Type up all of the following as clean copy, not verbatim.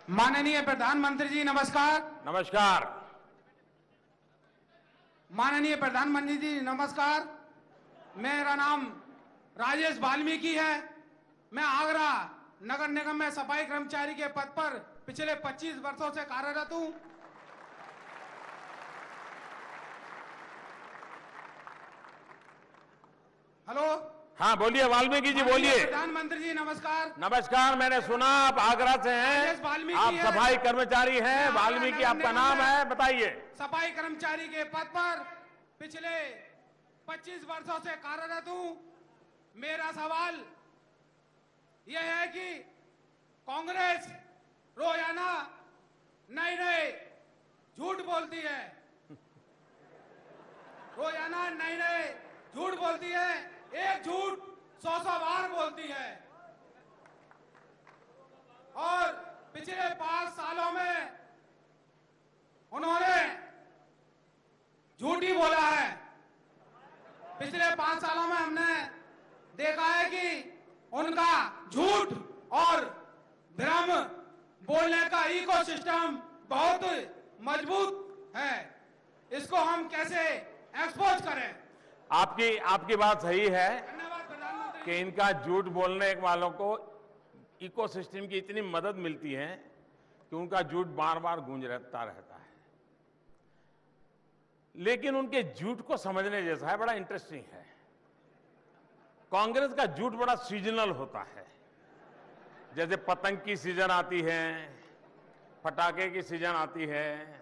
माननीय प्रधानमंत्री जी नमस्कार। नमस्कार। माननीय प्रधानमंत्री जी नमस्कार। मेरा नाम राजेश वाल्मीकि है। मैं आगरा नगर निगम में सफाई कर्मचारी के पद पर पिछले 25 वर्षों से कार्यरत हूं। हेलो। हाँ बोलिए वाल्मीकि जी, बोलिए। प्रधानमंत्री जी नमस्कार। नमस्कार। मैंने सुना आप आगरा से हैं, आप सफाई कर्मचारी हैं। वाल्मीकि आपका नाम है, बताइए। सफाई कर्मचारी के पद पर पिछले 25 वर्षों से कार्यरत हूं। मेरा सवाल यह है कि कांग्रेस रोजाना नए नए झूठ बोलती है, रोजाना नए नए झूठ बोलती है। एक झूठ 100 बार बोलती है और पिछले 5 सालों में उन्होंने झूठ ही बोला है। पिछले 5 सालों में हमने देखा है कि उनका झूठ और भ्रम बोलने का इकोसिस्टम बहुत मजबूत है। इसको हम कैसे एक्सपोज करें? आपकी बात सही है धन्यवाद प्रधानमंत्री कि इनका झूठ बोलने वालों को इकोसिस्टम की इतनी मदद मिलती है कि उनका झूठ बार बार गूंजता रहता है। लेकिन उनके झूठ को समझने जैसा है, बड़ा इंटरेस्टिंग है। कांग्रेस का झूठ बड़ा सीजनल होता है। जैसे पतंग की सीजन आती है, पटाखे की सीजन आती है,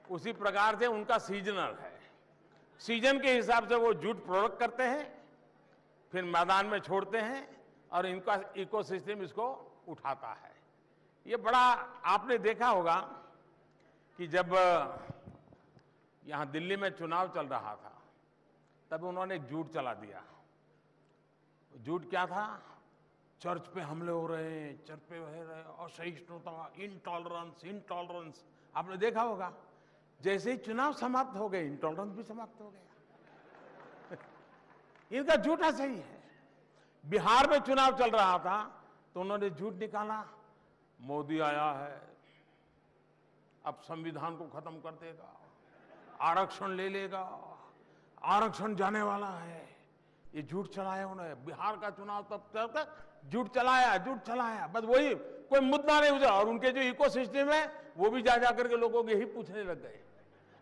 उसी प्रकार से उनका सीजनल है। सीजन के हिसाब से वो झूठ प्रोडक्ट करते हैं, फिर मैदान में छोड़ते हैं और इनका इकोसिस्टम इसको उठाता है। ये बड़ा आपने देखा होगा कि जब यहां दिल्ली में चुनाव चल रहा था तब उन्होंने एक झूठ चला दिया। झूठ क्या था? चर्च पे हमले हो रहे हैं, चर्च पे हो रहे, असहिष्णुता, इंटॉलरेंस। आपने देखा होगा जैसे ही चुनाव समाप्त हो गए इंटॉलरेंस भी समाप्त हो गया। इनका झूठा सही है। बिहार में चुनाव चल रहा था तो उन्होंने झूठ निकाला, मोदी आया है, अब संविधान को खत्म कर देगा, आरक्षण ले लेगा, आरक्षण जाने वाला है। ये झूठ चलाया उन्होंने। बिहार का चुनाव तब तक झूठ चलाया, बस वही, कोई मुद्दा नहीं हुआ। और उनके जो इकोसिस्टम है वो भी जा करके लोगों को यही पूछने लग गए,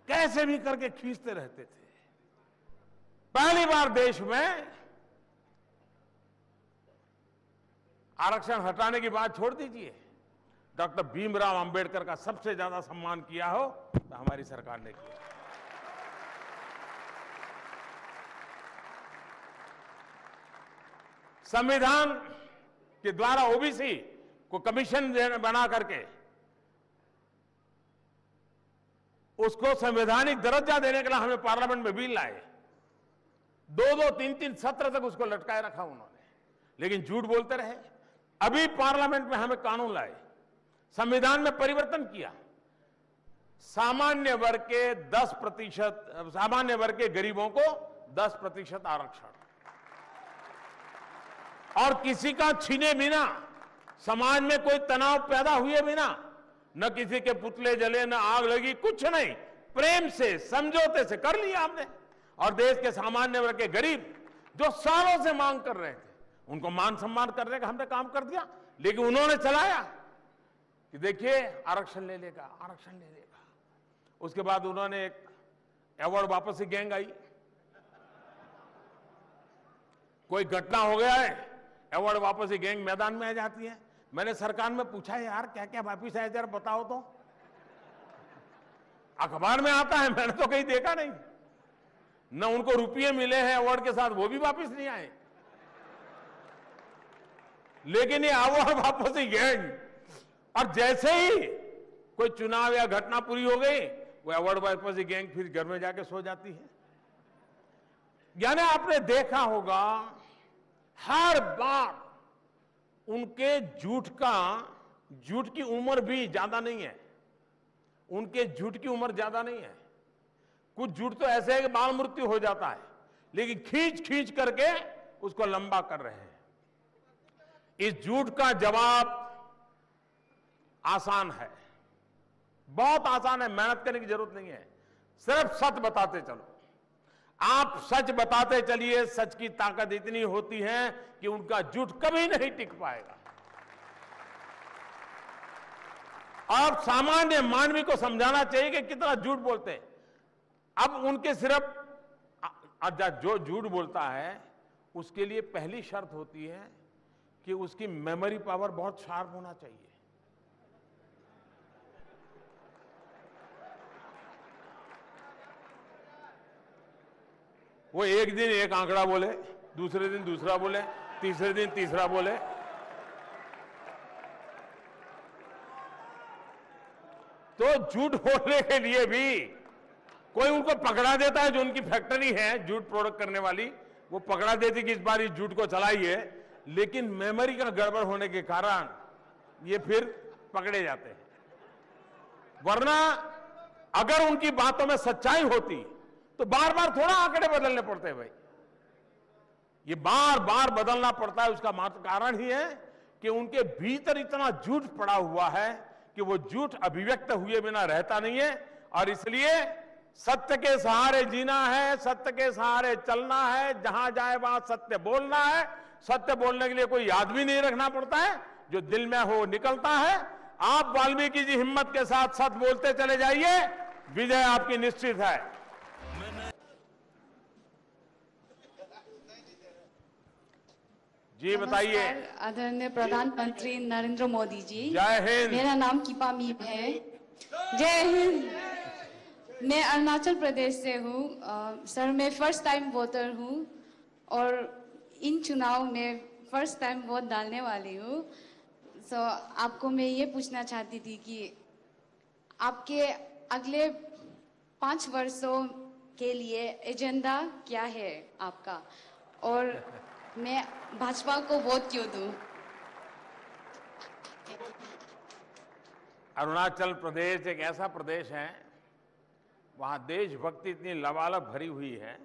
कैसे भी करके खींचते रहते थे। पहली बार देश में आरक्षण हटाने की बात छोड़ दीजिए, डॉक्टर भीमराव अंबेडकर का सबसे ज्यादा सम्मान किया हो तो हमारी सरकार ने किया। संविधान के द्वारा ओबीसी को कमीशन बना करके उसको संवैधानिक दर्जा देने के लिए हमें पार्लियामेंट में बिल लाए। 2-2, 3-3 सत्र तक उसको लटकाए रखा उन्होंने, लेकिन झूठ बोलते रहे। अभी पार्लियामेंट में हमें कानून लाए, संविधान में परिवर्तन किया, सामान्य वर्ग के 10%, सामान्य वर्ग के गरीबों को 10% आरक्षण, और किसी का छीने बिना, समाज में कोई तनाव पैदा हुए बिना, न किसी के पुतले जले, न आग लगी, कुछ नहीं, प्रेम से समझौते से कर लिया हमने। और देश के सामान्य वर्ग के गरीब जो सालों से मांग कर रहे थे उनको मान सम्मान करने का हमने काम कर दिया। लेकिन उन्होंने चलाया कि देखिए आरक्षण ले लेगा, आरक्षण ले लेगा। उसके बाद उन्होंने एक अवार्ड वापसी गैंग आई, कोई घटना हो गया है, अवार्ड वापसी गैंग मैदान में आ जाती है। मैंने सरकार में पूछा यार क्या क्या वापिस आया, जरा बताओ तो। अखबार में आता है, मैंने तो कहीं देखा नहीं। न उनको रुपये मिले हैं अवार्ड के साथ, वो भी वापिस नहीं आए। लेकिन ये अवार्ड वापसी गैंग, और जैसे ही कोई चुनाव या घटना पूरी हो गई वो अवार्ड वापसी गैंग फिर घर में जाके सो जाती है। यानी आपने देखा होगा हर बार उनके झूठ की उम्र भी ज्यादा नहीं है, उनके झूठ की उम्र ज्यादा नहीं है। कुछ झूठ तो ऐसे है कि बाल मृत्यु हो जाता है, लेकिन खींच करके उसको लंबा कर रहे हैं। इस झूठ का जवाब आसान है, बहुत आसान है, मेहनत करने की जरूरत नहीं है, सिर्फ सच बताते चलो। आप सच बताते चलिए, सच की ताकत इतनी होती है कि उनका झूठ कभी नहीं टिक पाएगा। और सामान्य मानवी को समझाना चाहिए कि कितना झूठ बोलते हैं। अब उनके सिर्फ जो झूठ बोलता है उसके लिए पहली शर्त होती है कि उसकी मेमोरी पावर बहुत शार्प होना चाहिए। वो एक दिन एक आंकड़ा बोले, दूसरे दिन दूसरा बोले, तीसरे दिन तीसरा बोले। तो झूठ बोलने के लिए भी कोई उनको पकड़ा देता है, जो उनकी फैक्ट्री है झूठ प्रोडक्ट करने वाली, वो पकड़ा देती कि इस बार इस झूठ को चलाइए, लेकिन मेमोरी का गड़बड़ होने के कारण ये फिर पकड़े जाते हैं। वरना अगर उनकी बातों में सच्चाई होती तो बार बार थोड़ा आंकड़े बदलने पड़ते हैं भाई। ये बार बार बदलना पड़ता है, उसका मात्र कारण ही है कि उनके भीतर इतना झूठ पड़ा हुआ है कि वो झूठ अभिव्यक्त हुए बिना रहता नहीं है। और इसलिए सत्य के सहारे जीना है, सत्य के सहारे चलना है, जहां जाए वहां सत्य बोलना है। सत्य बोलने के लिए कोई याद भी नहीं रखना पड़ता है, जो दिल में हो निकलता है। आप वाल्मीकि जी हिम्मत के साथ सत्य बोलते चले जाइए, विजय आपकी निश्चित है। जी बताइए। आदरणीय प्रधानमंत्री नरेंद्र मोदी जी, जय हिंद। मेरा नाम कीपा मीम है। जय हिंद। मैं अरुणाचल प्रदेश से हूँ। सर, मैं फर्स्ट टाइम वोटर हूँ और इन चुनाव में फर्स्ट टाइम वोट डालने वाली हूँ। सो आपको मैं ये पूछना चाहती थी कि आपके अगले 5 वर्षों के लिए एजेंडा क्या है आपका, और मैं भाजपा को वोट क्यों दूं? अरुणाचल प्रदेश एक ऐसा प्रदेश है, वहां देशभक्ति इतनी लबालब भरी हुई है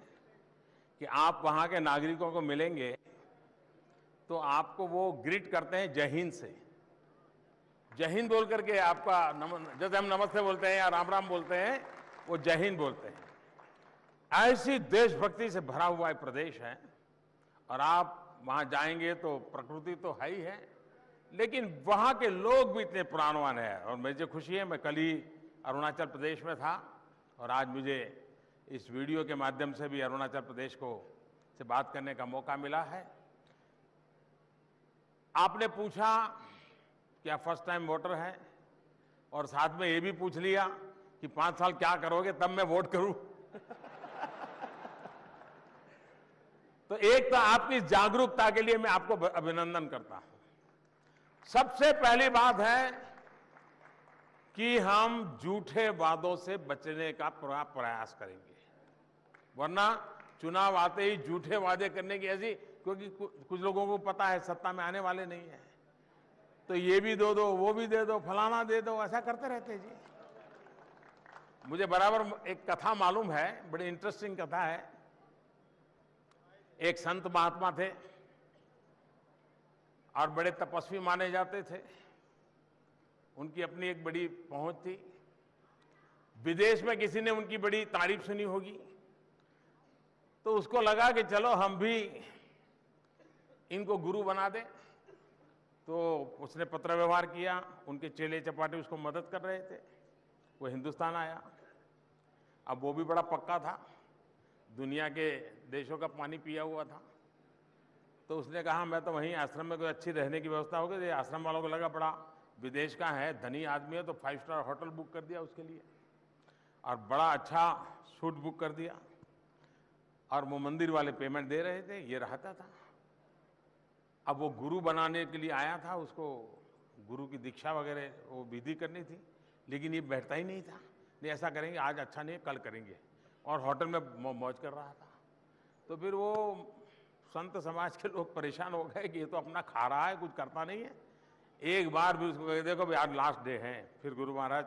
कि आप वहां के नागरिकों को मिलेंगे तो आपको वो ग्रीट करते हैं जय हिंद से। जय हिंद बोल करके आपका जैसे हम नमस्ते बोलते हैं या राम राम बोलते हैं, वो जय हिंद बोलते हैं। ऐसी देशभक्ति से भरा हुआ एक प्रदेश है। और आप वहां जाएंगे तो प्रकृति तो है ही है, लेकिन वहां के लोग भी इतने प्राणवान हैं। और मुझे खुशी है, मैं कल ही अरुणाचल प्रदेश में था और आज मुझे इस वीडियो के माध्यम से भी अरुणाचल प्रदेश से बात करने का मौका मिला है। आपने पूछा क्या फर्स्ट टाइम वोटर है, और साथ में ये भी पूछ लिया कि 5 साल क्या करोगे तब मैं वोट करूं। तो एक तो आपकी जागरूकता के लिए मैं आपको अभिनंदन करता हूं। सबसे पहली बात है कि हम झूठे वादों से बचने का पूरा प्रयास करेंगे, वरना चुनाव आते ही झूठे वादे करने की ऐसी, क्योंकि कुछ लोगों को पता है सत्ता में आने वाले नहीं है, तो ये भी दो वो भी दे दो, फलाना दे दो, ऐसा करते रहते जी। मुझे बराबर एक कथा मालूम है, बड़ी इंटरेस्टिंग कथा है। एक संत महात्मा थे और बड़े तपस्वी माने जाते थे। उनकी अपनी एक बड़ी पहुंच थी। विदेश में किसी ने उनकी बड़ी तारीफ सुनी होगी, तो उसको लगा कि चलो हम भी इनको गुरु बना दें। तो उसने पत्र व्यवहार किया, उनके चेले चपाटे उसको मदद कर रहे थे। वो हिंदुस्तान आया। अब वो भी बड़ा पक्का था, दुनिया के देशों का पानी पिया हुआ था। तो उसने कहा मैं तो वहीं आश्रम में कोई अच्छी रहने की व्यवस्था हो गई। आश्रम वालों को लगा बड़ा विदेश का है, धनी आदमी है, तो 5 स्टार होटल बुक कर दिया उसके लिए और बड़ा अच्छा सूट बुक कर दिया। और वो मंदिर वाले पेमेंट दे रहे थे, ये रहता था। अब वो गुरु बनाने के लिए आया था, उसको गुरु की दीक्षा वगैरह वो विधि करनी थी, लेकिन ये बैठता ही नहीं था। नहीं ऐसा करेंगे, आज अच्छा नहीं है, कल करेंगे। और होटल में मौज कर रहा था। तो फिर वो संत समाज के लोग परेशान हो गए कि ये तो अपना खा रहा है, कुछ करता नहीं है। एक बार भी उसको कह देखो भाई आज लास्ट डे है, फिर गुरु महाराज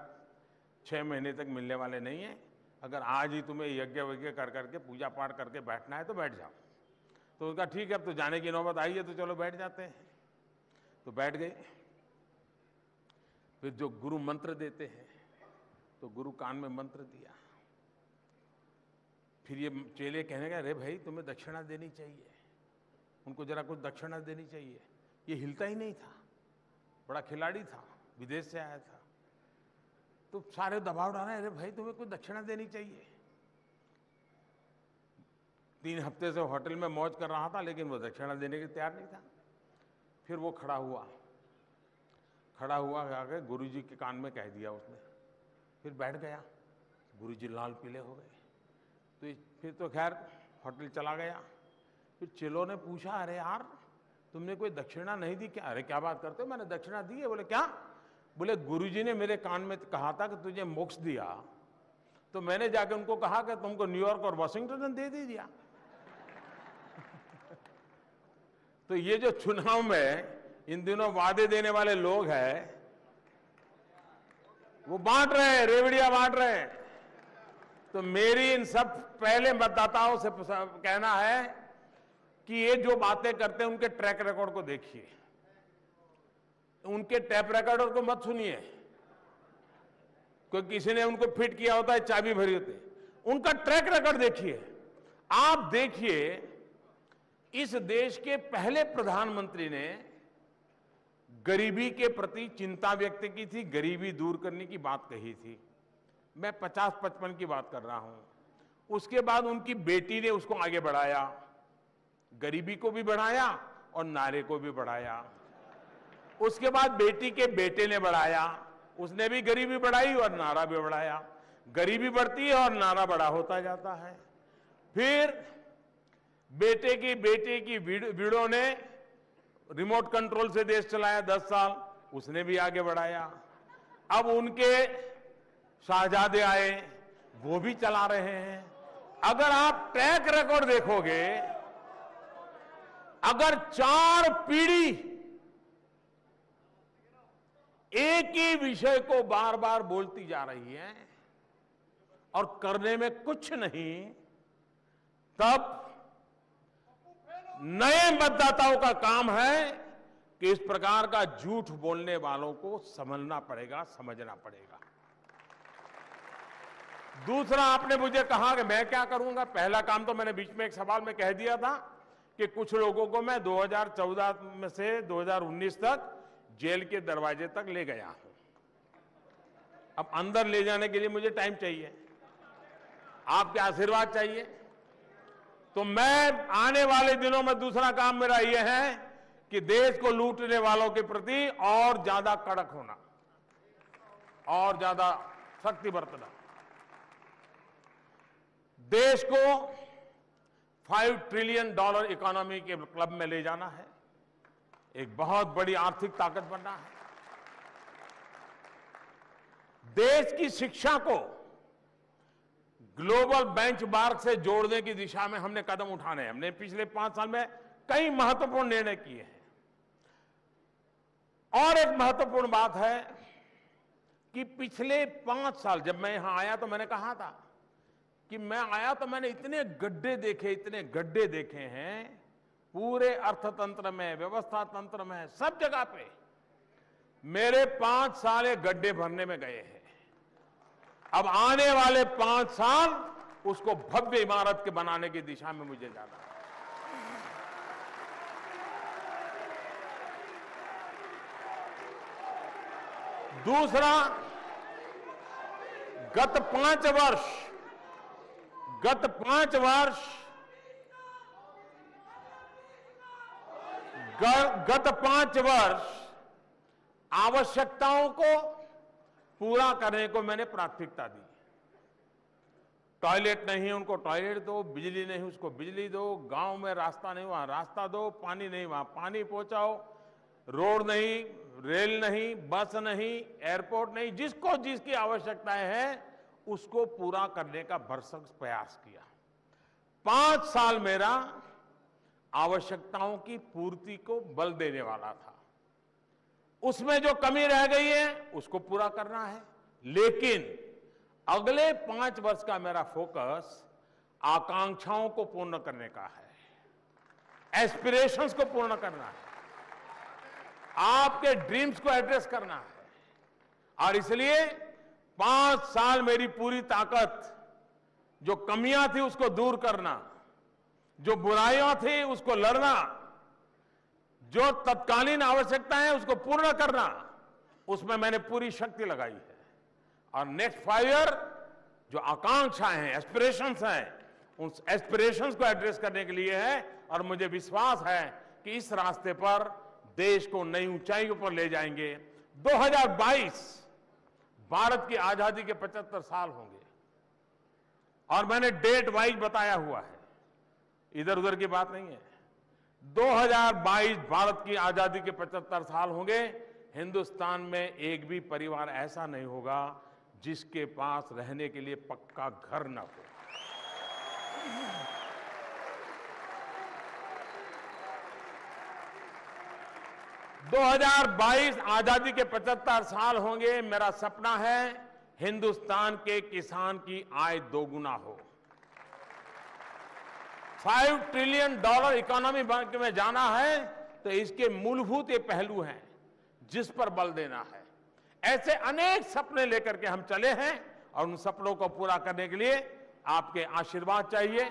6 महीने तक मिलने वाले नहीं है, अगर आज ही तुम्हें यज्ञ वज्ञ कर करके पूजा पाठ करके बैठना है तो बैठ जाओ। तो उसका ठीक है, अब तो जाने की नौबत आई है तो चलो बैठ जाते हैं। तो बैठ गए। फिर जो गुरु मंत्र देते हैं, तो गुरु कान में मंत्र दिया। फिर ये चेले कहने लगे, अरे भाई तुम्हें दक्षिणा देनी चाहिए, उनको जरा कुछ दक्षिणा देनी चाहिए। ये हिलता ही नहीं था, बड़ा खिलाड़ी था, विदेश से आया था। तो सारे दबाव डाले, अरे भाई तुम्हें कुछ दक्षिणा देनी चाहिए। 3 हफ्ते से होटल में मौज कर रहा था, लेकिन वो दक्षिणा देने के तैयार नहीं था। फिर वो खड़ा हुआ आके गुरुजी के कान में कह दिया उसने। फिर बैठ गया, गुरुजी लाल पीले हो गए। तो फिर तो खैर होटल चला गया। फिर चेलों ने पूछा, अरे यार तुमने कोई दक्षिणा नहीं दी क्या? अरे क्या बात करते हो, मैंने दक्षिणा दी है। बोले क्या? बोले गुरुजी ने मेरे कान में कहा था कि तुझे मोक्ष दिया, तो मैंने जाके उनको कहा कि तुमको न्यूयॉर्क और वाशिंगटन दे दिया। तो ये जो चुनाव में इन दिनों वादे देने वाले लोग हैं, वो बांट रहे हैं, रेवड़ियां बांट रहे हैं। तो मेरी इन सब पहले मतदाताओं से कहना है कि ये जो बातें करते हैं उनके ट्रैक रिकॉर्ड को देखिए, उनके टैप रिकॉर्ड को मत सुनिए। कोई किसी ने उनको फिट किया होता है, चाबी भरी होती है, उनका ट्रैक रिकॉर्ड देखिए। आप देखिए, इस देश के पहले प्रधानमंत्री ने गरीबी के प्रति चिंता व्यक्त की थी, गरीबी दूर करने की बात कही थी। मैं 50-55 की बात कर रहा हूं। उसके बाद उनकी बेटी ने उसको आगे बढ़ाया, गरीबी को भी बढ़ाया और नारे को भी बढ़ाया। उसके बाद बेटी के बेटे ने बढ़ाया, उसने भी गरीबी बढ़ाई और नारा भी बढ़ाया। गरीबी बढ़ती है और नारा बड़ा होता जाता है। फिर बेटे की वीडो ने रिमोट कंट्रोल से देश चलाया 10 साल, उसने भी आगे बढ़ाया। अब उनके शाहजादे आए, वो भी चला रहे हैं। अगर आप ट्रैक रिकॉर्ड देखोगे, अगर 4 पीढ़ी एक ही विषय को बार बार बोलती जा रही है और करने में कुछ नहीं, तब नए मतदाताओं का काम है कि इस प्रकार का झूठ बोलने वालों को समझना पड़ेगा, समझना पड़ेगा। दूसरा, आपने मुझे कहा कि मैं क्या करूंगा। पहला काम तो मैंने बीच में एक सवाल में कह दिया था कि कुछ लोगों को मैं 2014 में से 2019 तक जेल के दरवाजे तक ले गया हूं। अब अंदर ले जाने के लिए मुझे टाइम चाहिए, आपके आशीर्वाद चाहिए। तो मैं आने वाले दिनों में दूसरा काम मेरा यह है कि देश को लूटने वालों के प्रति और ज्यादा कड़क होना, और ज्यादा सख्ती बरतना। देश को $5 ट्रिलियन इकोनॉमी के क्लब में ले जाना है, एक बहुत बड़ी आर्थिक ताकत बनना है। देश की शिक्षा को ग्लोबल बेंचमार्क से जोड़ने की दिशा में हमने कदम उठाने हैं। हमने पिछले 5 साल में कई महत्वपूर्ण निर्णय किए हैं। और एक महत्वपूर्ण बात है कि पिछले 5 साल जब मैं यहां आया तो मैंने कहा था कि मैं आया तो मैंने इतने गड्ढे देखे हैं पूरे अर्थतंत्र में, व्यवस्था तंत्र में, सब जगह पे। मेरे 5 साल ये गड्ढे भरने में गए हैं। अब आने वाले 5 साल उसको भव्य इमारत के बनाने की दिशा में मुझे जाना है। दूसरा, गत 5 वर्ष आवश्यकताओं को पूरा करने को मैंने प्राथमिकता दी। टॉयलेट नहीं उनको टॉयलेट दो, बिजली नहीं उसको बिजली दो, गांव में रास्ता नहीं वहां रास्ता दो, पानी नहीं वहां पानी पहुंचाओ, रोड नहीं, रेल नहीं, बस नहीं, एयरपोर्ट नहीं, जिसको जिसकी आवश्यकताएं हैं उसको पूरा करने का भरसक प्रयास किया। 5 साल मेरा आवश्यकताओं की पूर्ति को बल देने वाला था। उसमें जो कमी रह गई है उसको पूरा करना है। लेकिन अगले 5 वर्ष का मेरा फोकस आकांक्षाओं को पूर्ण करने का है, एस्पिरेशंस को पूर्ण करना है, आपके ड्रीम्स को एड्रेस करना है। और इसलिए 5 साल मेरी पूरी ताकत, जो कमियां थी उसको दूर करना, जो बुराइयां थी उसको लड़ना, जो तत्कालीन आवश्यकता है उसको पूर्ण करना, उसमें मैंने पूरी शक्ति लगाई है। और नेक्स्ट 5 ईयर जो आकांक्षाएं हैं, एस्पिरेशंस हैं, उन एस्पिरेशंस को एड्रेस करने के लिए है। और मुझे विश्वास है कि इस रास्ते पर देश को नई ऊंचाइयों पर ले जाएंगे। 2022 भारत की आजादी के 75 साल होंगे और मैंने डेट वाइज बताया हुआ है, इधर उधर की बात नहीं है। 2022 भारत की आजादी के 75 साल होंगे। हिंदुस्तान में एक भी परिवार ऐसा नहीं होगा जिसके पास रहने के लिए पक्का घर न हो। 2022 आजादी के 75 साल होंगे। मेरा सपना है हिंदुस्तान के किसान की आय दोगुना हो। $5 ट्रिलियन इकोनॉमी में जाना है तो इसके मूलभूत ये पहलू हैं जिस पर बल देना है। ऐसे अनेक सपने लेकर के हम चले हैं और उन सपनों को पूरा करने के लिए आपके आशीर्वाद चाहिए।